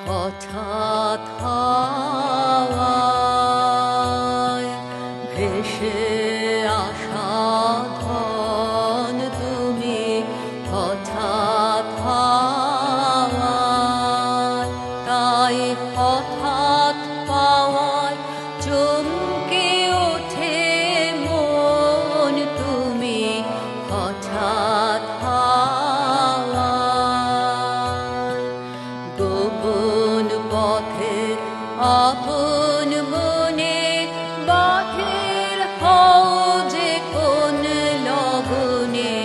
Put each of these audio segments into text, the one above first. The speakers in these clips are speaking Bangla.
হঠাৎ হাওয়ায় ভেসে আসা ধন তুমি, হঠাৎ হাওয়ায় তাই হঠাৎ পাওয়ায় চমকে ওঠে মন তুমি, হঠাৎ গোপন পথে আপন মনে বাহির হও যে কোন লগনে,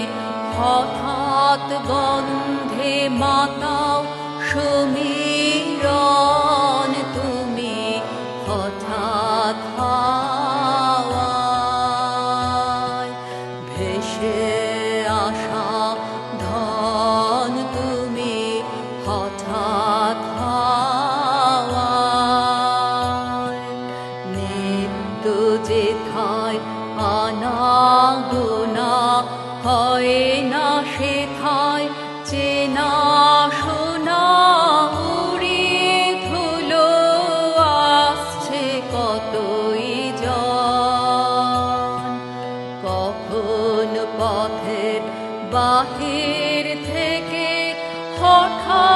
হঠাৎ গন্ধে মাতাও সমীরণ তুমি, হঠাৎ হাওয়ায় ভেসে আসা ধন তুমি, হঠাৎ হাওয়ায় নিত্য যেথায় আনাগোনা হয় না সেথায় চেনা শোনা উড়িয়ে ধুলো আসছে কতই জন, কখন পথের বাহির থেকে হঠাৎ